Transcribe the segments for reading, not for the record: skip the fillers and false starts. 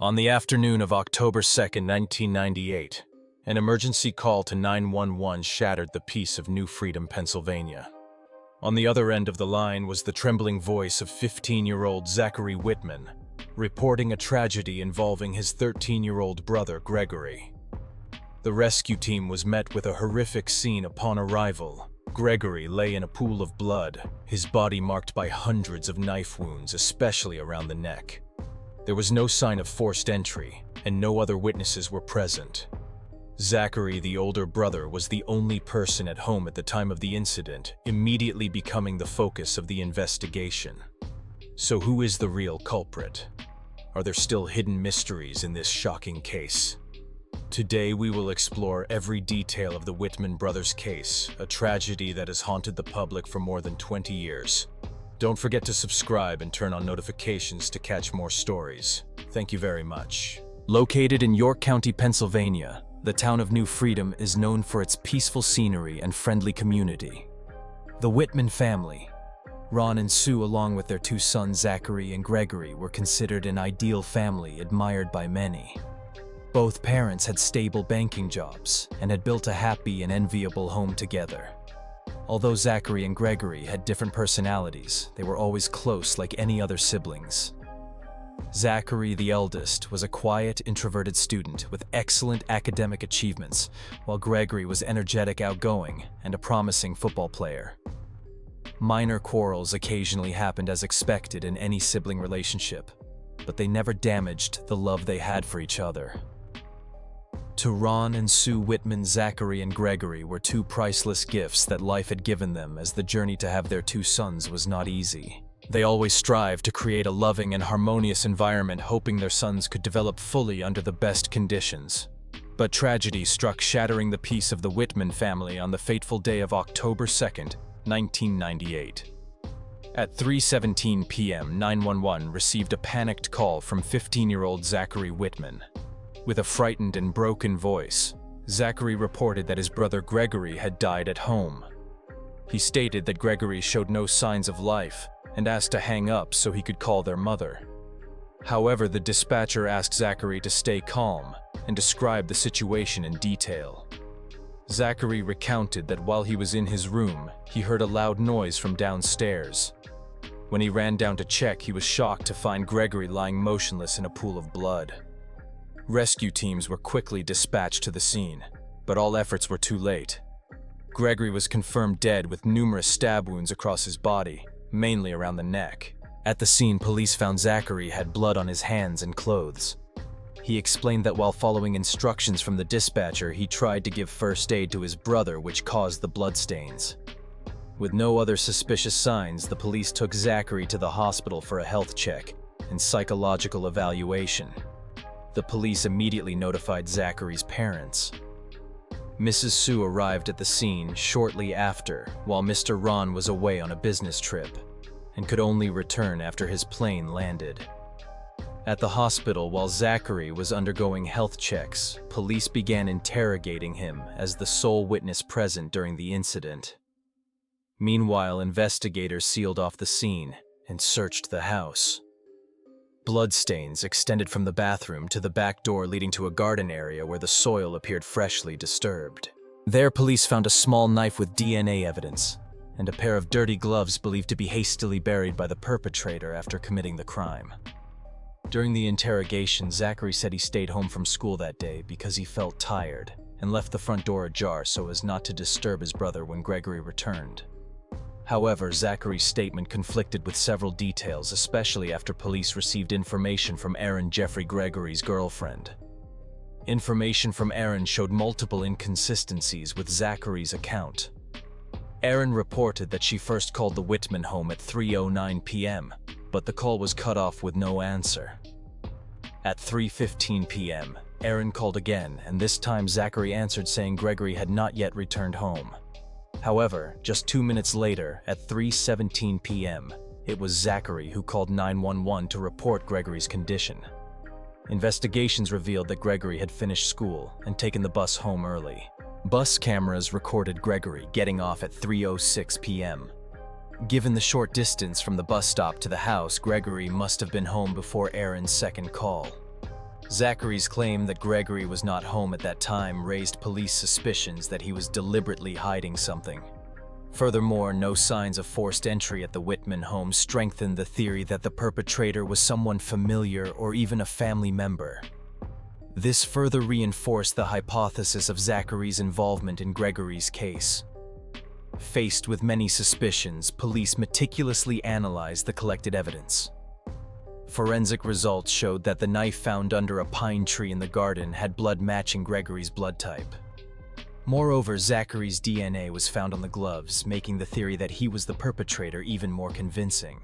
On the afternoon of October 2nd, 1998, an emergency call to 911 shattered the peace of New Freedom, Pennsylvania. On the other end of the line was the trembling voice of 15-year-old Zachary Whitman, reporting a tragedy involving his 13-year-old brother, Gregory. The rescue team was met with a horrific scene upon arrival. Gregory lay in a pool of blood, his body marked by hundreds of knife wounds, especially around the neck. There was no sign of forced entry, and no other witnesses were present. Zachary, the older brother, was the only person at home at the time of the incident, immediately becoming the focus of the investigation. So who is the real culprit? Are there still hidden mysteries in this shocking case? Today we will explore every detail of the Whitman brothers' case, a tragedy that has haunted the public for more than 20 years. Don't forget to subscribe and turn on notifications to catch more stories. Thank you very much. Located in York County, Pennsylvania, the town of New Freedom is known for its peaceful scenery and friendly community. The Whitman family, Ron and Sue along with their two sons Zachary and Gregory, were considered an ideal family admired by many. Both parents had stable banking jobs and had built a happy and enviable home together. Although Zachary and Gregory had different personalities, they were always close like any other siblings. Zachary, the eldest, was a quiet, introverted student with excellent academic achievements, while Gregory was energetic, outgoing, and a promising football player. Minor quarrels occasionally happened as expected in any sibling relationship, but they never damaged the love they had for each other. To Ron and Sue Whitman, Zachary and Gregory were two priceless gifts that life had given them, as the journey to have their two sons was not easy. They always strived to create a loving and harmonious environment, hoping their sons could develop fully under the best conditions. But tragedy struck, shattering the peace of the Whitman family on the fateful day of October 2nd, 1998. At 3:17 p.m., 911 received a panicked call from 15-year-old Zachary Whitman. With a frightened and broken voice, Zachary reported that his brother Gregory had died at home. He stated that Gregory showed no signs of life and asked to hang up so he could call their mother. However, the dispatcher asked Zachary to stay calm and describe the situation in detail. Zachary recounted that while he was in his room, he heard a loud noise from downstairs. When he ran down to check, he was shocked to find Gregory lying motionless in a pool of blood. Rescue teams were quickly dispatched to the scene, but all efforts were too late. Gregory was confirmed dead with numerous stab wounds across his body, mainly around the neck. At the scene, police found Zachary had blood on his hands and clothes. He explained that while following instructions from the dispatcher, he tried to give first aid to his brother, which caused the bloodstains. With no other suspicious signs, the police took Zachary to the hospital for a health check and psychological evaluation. The police immediately notified Zachary's parents. Mrs. Sue arrived at the scene shortly after, while Mr. Ron was away on a business trip and could only return after his plane landed. At the hospital, while Zachary was undergoing health checks, police began interrogating him as the sole witness present during the incident. Meanwhile, investigators sealed off the scene and searched the house. Bloodstains extended from the bathroom to the back door leading to a garden area where the soil appeared freshly disturbed. There, police found a small knife with DNA evidence and a pair of dirty gloves believed to be hastily buried by the perpetrator after committing the crime. During the interrogation, Zachary said he stayed home from school that day because he felt tired and left the front door ajar so as not to disturb his brother when Gregory returned. However, Zachary's statement conflicted with several details, especially after police received information from Erin, Jeffrey Gregory's girlfriend. Information from Erin showed multiple inconsistencies with Zachary's account. Erin reported that she first called the Whitman home at 3:09 p.m., but the call was cut off with no answer. At 3:15 p.m., Erin called again, and this time Zachary answered saying Gregory had not yet returned home. However, just 2 minutes later, at 3:17 p.m., it was Zachary who called 911 to report Gregory's condition. Investigations revealed that Gregory had finished school and taken the bus home early. Bus cameras recorded Gregory getting off at 3:06 p.m. Given the short distance from the bus stop to the house, Gregory must have been home before Erin's second call. Zachary's claim that Gregory was not home at that time raised police suspicions that he was deliberately hiding something. Furthermore, no signs of forced entry at the Whitman home strengthened the theory that the perpetrator was someone familiar or even a family member. This further reinforced the hypothesis of Zachary's involvement in Gregory's case. Faced with many suspicions, police meticulously analyzed the collected evidence. Forensic results showed that the knife found under a pine tree in the garden had blood matching Gregory's blood type. Moreover, Zachary's DNA was found on the gloves, making the theory that he was the perpetrator even more convincing.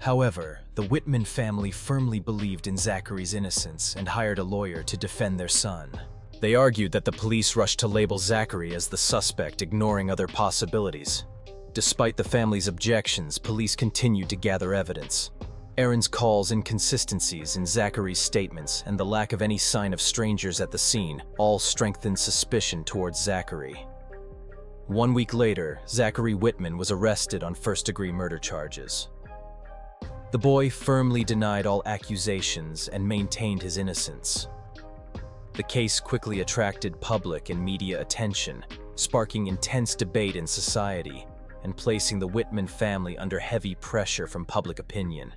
However, the Whitman family firmly believed in Zachary's innocence and hired a lawyer to defend their son. They argued that the police rushed to label Zachary as the suspect, ignoring other possibilities. Despite the family's objections, police continued to gather evidence. Aaron's calls, inconsistencies in Zachary's statements, and the lack of any sign of strangers at the scene all strengthened suspicion towards Zachary. 1 week later, Zachary Whitman was arrested on first-degree murder charges. The boy firmly denied all accusations and maintained his innocence. The case quickly attracted public and media attention, sparking intense debate in society and placing the Whitman family under heavy pressure from public opinion.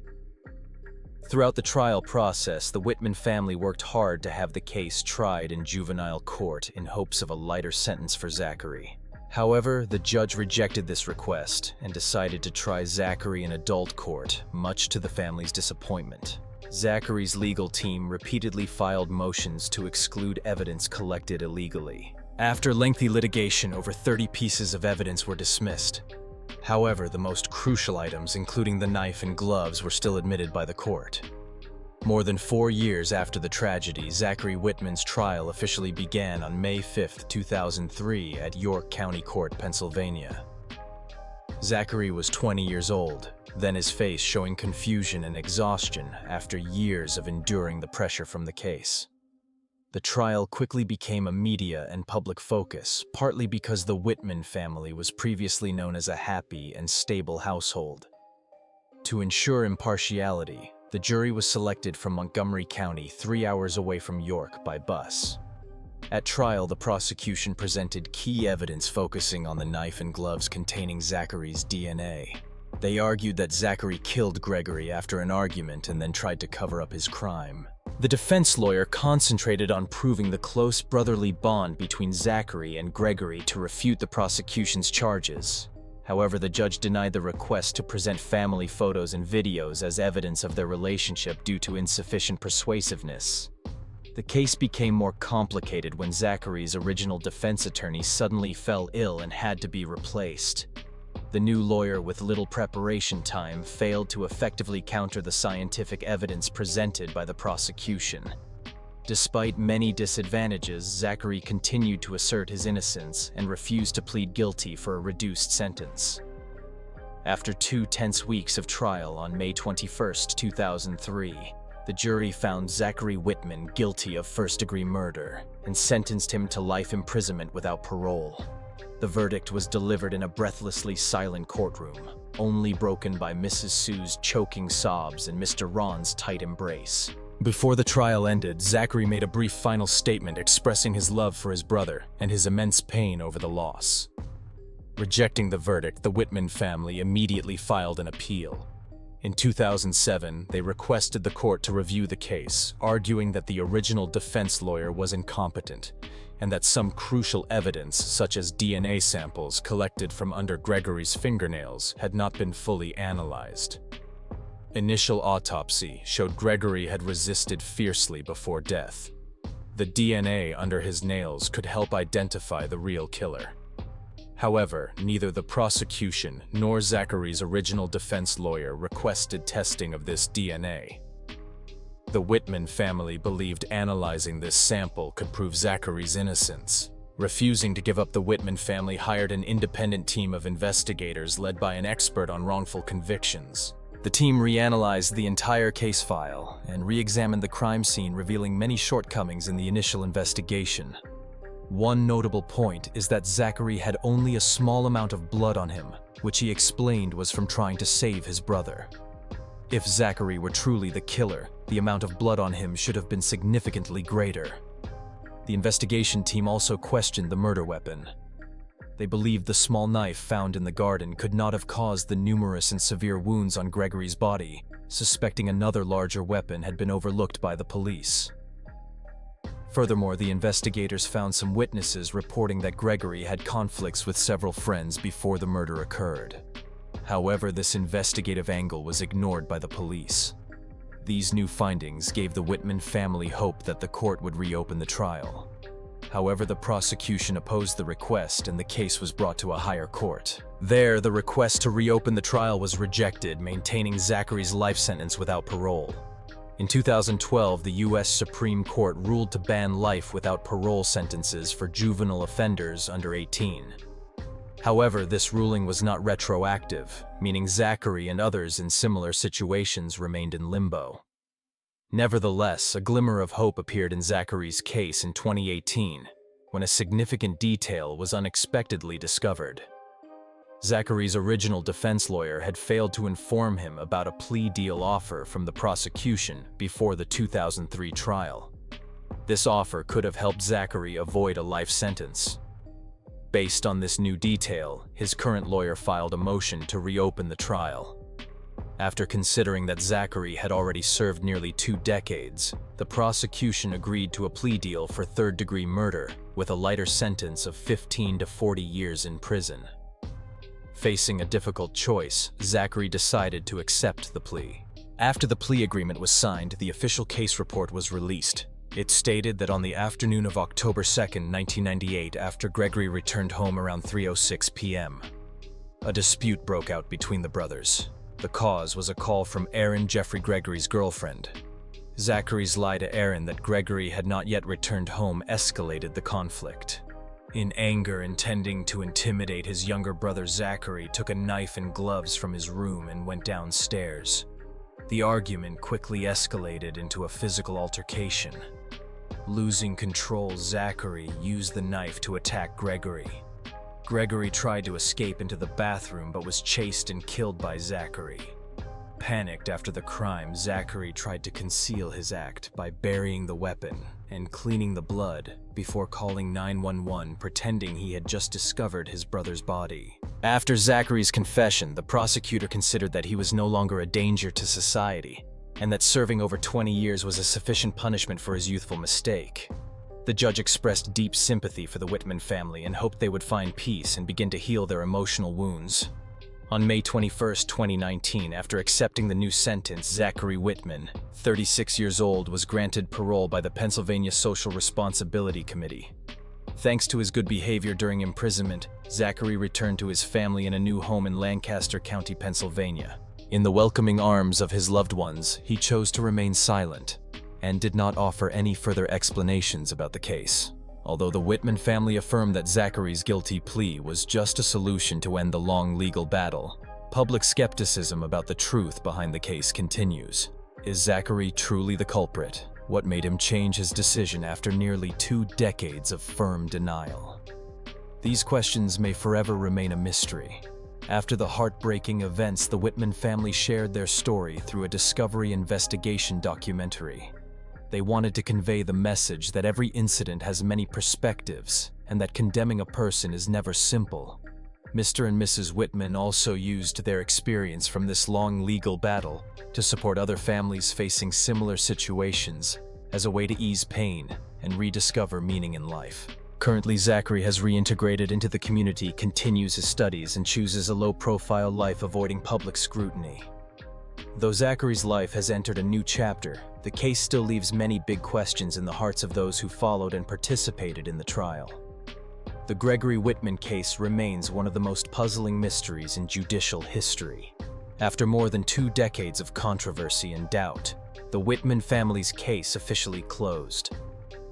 Throughout the trial process, the Whitman family worked hard to have the case tried in juvenile court in hopes of a lighter sentence for Zachary. However, the judge rejected this request and decided to try Zachary in adult court, much to the family's disappointment. Zachary's legal team repeatedly filed motions to exclude evidence collected illegally. After lengthy litigation, over 30 pieces of evidence were dismissed. However, the most crucial items, including the knife and gloves, were still admitted by the court. More than 4 years after the tragedy, Zachary Whitman's trial officially began on May 5, 2003 at York County Court, Pennsylvania. Zachary was 20 years old, then his face showing confusion and exhaustion after years of enduring the pressure from the case. The trial quickly became a media and public focus, partly because the Whitman family was previously known as a happy and stable household. To ensure impartiality, the jury was selected from Montgomery County, 3 hours away from York, by bus. At trial, the prosecution presented key evidence focusing on the knife and gloves containing Zachary's DNA. They argued that Zachary killed Gregory after an argument and then tried to cover up his crime. The defense lawyer concentrated on proving the close brotherly bond between Zachary and Gregory to refute the prosecution's charges. However, the judge denied the request to present family photos and videos as evidence of their relationship due to insufficient persuasiveness. The case became more complicated when Zachary's original defense attorney suddenly fell ill and had to be replaced. The new lawyer, with little preparation time, failed to effectively counter the scientific evidence presented by the prosecution. Despite many disadvantages, Zachary continued to assert his innocence and refused to plead guilty for a reduced sentence. After 2 tense weeks of trial on May 21, 2003, the jury found Zachary Whitman guilty of first-degree murder and sentenced him to life imprisonment without parole. The verdict was delivered in a breathlessly silent courtroom, only broken by Mrs. Sue's choking sobs and Mr. Ron's tight embrace. Before the trial ended, Zachary made a brief final statement expressing his love for his brother and his immense pain over the loss. Rejecting the verdict, the Whitman family immediately filed an appeal. In 2007, they requested the court to review the case, arguing that the original defense lawyer was incompetent and that some crucial evidence, such as DNA samples collected from under Gregory's fingernails, had not been fully analyzed. Initial autopsy showed Gregory had resisted fiercely before death. The DNA under his nails could help identify the real killer. However, neither the prosecution nor Zachary's original defense lawyer requested testing of this DNA. The Whitman family believed analyzing this sample could prove Zachary's innocence. Refusing to give up, the Whitman family hired an independent team of investigators led by an expert on wrongful convictions. The team reanalyzed the entire case file and re-examined the crime scene, revealing many shortcomings in the initial investigation. One notable point is that Zachary had only a small amount of blood on him, which he explained was from trying to save his brother. If Zachary were truly the killer, The amount of blood on him should have been significantly greater. The investigation team also questioned the murder weapon. They believed the small knife found in the garden could not have caused the numerous and severe wounds on Gregory's body, suspecting another larger weapon had been overlooked by the police. Furthermore, the investigators found some witnesses reporting that Gregory had conflicts with several friends before the murder occurred. However, this investigative angle was ignored by the police. These new findings gave the Whitman family hope that the court would reopen the trial. However, the prosecution opposed the request and the case was brought to a higher court. There, the request to reopen the trial was rejected, maintaining Zachary's life sentence without parole. In 2012, the U.S. Supreme Court ruled to ban life without parole sentences for juvenile offenders under 18. However, this ruling was not retroactive, meaning Zachary and others in similar situations remained in limbo. Nevertheless, a glimmer of hope appeared in Zachary's case in 2018, when a significant detail was unexpectedly discovered. Zachary's original defense lawyer had failed to inform him about a plea deal offer from the prosecution before the 2003 trial. This offer could have helped Zachary avoid a life sentence. Based on this new detail, his current lawyer filed a motion to reopen the trial. After considering that Zachary had already served nearly 2 decades, the prosecution agreed to a plea deal for third-degree murder with a lighter sentence of 15 to 40 years in prison. Facing a difficult choice, Zachary decided to accept the plea. After the plea agreement was signed, the official case report was released. It stated that on the afternoon of October 2, 1998, after Gregory returned home around 3:06 p.m., a dispute broke out between the brothers. The cause was a call from Erin, Jeffrey Gregory's girlfriend. Zachary's lie to Erin that Gregory had not yet returned home escalated the conflict. In anger, intending to intimidate his younger brother, Zachary took a knife and gloves from his room and went downstairs. The argument quickly escalated into a physical altercation. Losing control, Zachary used the knife to attack Gregory. Gregory tried to escape into the bathroom but was chased and killed by Zachary. Panicked after the crime, Zachary tried to conceal his act by burying the weapon and cleaning the blood before calling 911, pretending he had just discovered his brother's body. After Zachary's confession, the prosecutor considered that he was no longer a danger to society and that serving over 20 years was a sufficient punishment for his youthful mistake. The judge expressed deep sympathy for the Whitman family and hoped they would find peace and begin to heal their emotional wounds. On May 21, 2019, after accepting the new sentence, Zachary Whitman, 36 years old, was granted parole by the Pennsylvania Social Responsibility Committee. Thanks to his good behavior during imprisonment, Zachary returned to his family in a new home in Lancaster County, Pennsylvania. In the welcoming arms of his loved ones, he chose to remain silent and did not offer any further explanations about the case. Although the Whitman family affirmed that Zachary's guilty plea was just a solution to end the long legal battle, public skepticism about the truth behind the case continues. Is Zachary truly the culprit? What made him change his decision after nearly 2 decades of firm denial? These questions may forever remain a mystery. After the heartbreaking events, the Whitman family shared their story through a Discovery investigation documentary. They wanted to convey the message that every incident has many perspectives and that condemning a person is never simple. Mr. and Mrs. Whitman also used their experience from this long legal battle to support other families facing similar situations as a way to ease pain and rediscover meaning in life. Currently, Zachary has reintegrated into the community, continues his studies, and chooses a low-profile life, avoiding public scrutiny. Though Zachary's life has entered a new chapter, the case still leaves many big questions in the hearts of those who followed and participated in the trial. The Gregory Whitman case remains one of the most puzzling mysteries in judicial history. After more than 2 decades of controversy and doubt, the Whitman family's case officially closed.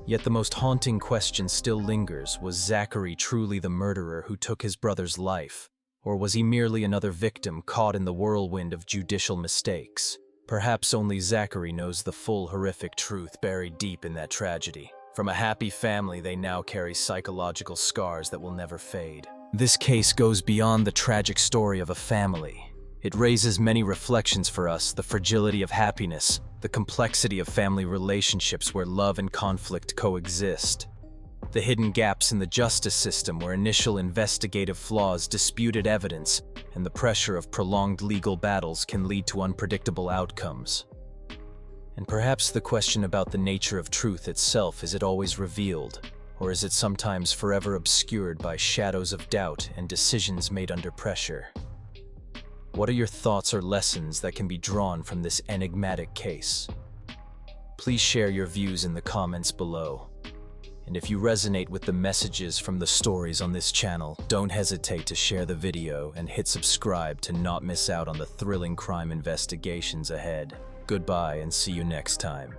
Yet the most haunting question still lingers: was Zachary truly the murderer who took his brother's life? Or was he merely another victim caught in the whirlwind of judicial mistakes? Perhaps only Zachary knows the full horrific truth buried deep in that tragedy. From a happy family, they now carry psychological scars that will never fade. This case goes beyond the tragic story of a family. It raises many reflections for us: the fragility of happiness, the complexity of family relationships where love and conflict coexist, the hidden gaps in the justice system where initial investigative flaws, disputed evidence, and the pressure of prolonged legal battles can lead to unpredictable outcomes. And perhaps the question about the nature of truth itself: is it always revealed, or is it sometimes forever obscured by shadows of doubt and decisions made under pressure? What are your thoughts or lessons that can be drawn from this enigmatic case? Please share your views in the comments below. And if you resonate with the messages from the stories on this channel, don't hesitate to share the video and hit subscribe to not miss out on the thrilling crime investigations ahead. Goodbye and see you next time.